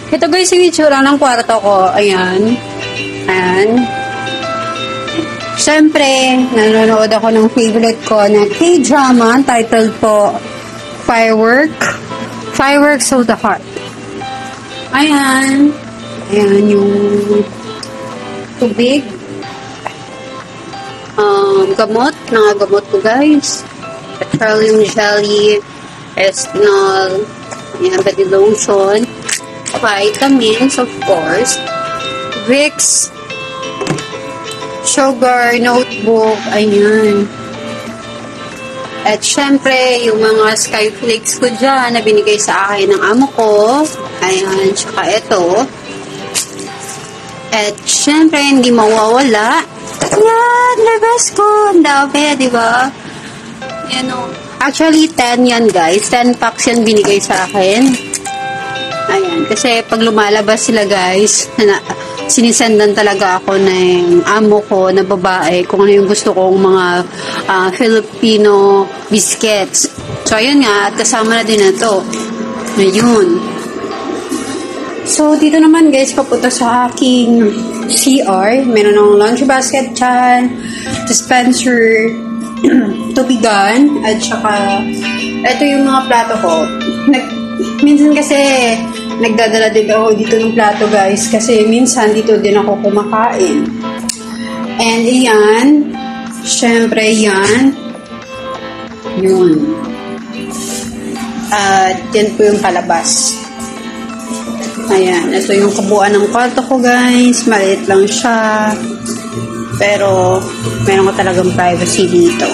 Ito guys, yung itsura ng kwarto ko. Ayan. Ayan. Siyempre, nanonood ako ng favorite ko na K-drama titled po Fireworks of the Heart. Ayan. Ayan yung tubig. Gamot. Gamot ko guys. Petroleum jelly. Estinol. Ayan, body lotion. Vitamins, of course. Vicks. Sugar, notebook. Ayan. At syempre, yung mga skyflakes ko dyan na binigay sa akin ng amo ko. Ayan, tsaka ito. At syempre, hindi mawawala. Yan, labas ko. Ang dami, di ba? Yan o. Actually, 10 yan guys. 10 packs yan binigay sa akin. Ayan, kasi pag lumalabas sila guys, sinisendan talaga ako ng amo ko na babae kung ano yung gusto kong mga Filipino biscuits. So, ayun nga, at kasama na din na ito. Ayun. So, dito naman guys, papunta sa aking CR. Meron akong lunch basket dyan, dispenser, tubigan, at saka, ito yung mga plato ko. Minsan kasi, nagdadala din ako dito ng plato guys, kasi minsan dito din ako kumakain. And iyan, syempre yan, yun. At yan po yung palabas. Ayan, ito yung kabuuan ng kwarto ko guys. Maliit lang siya. Pero, meron ko talagang privacy dito.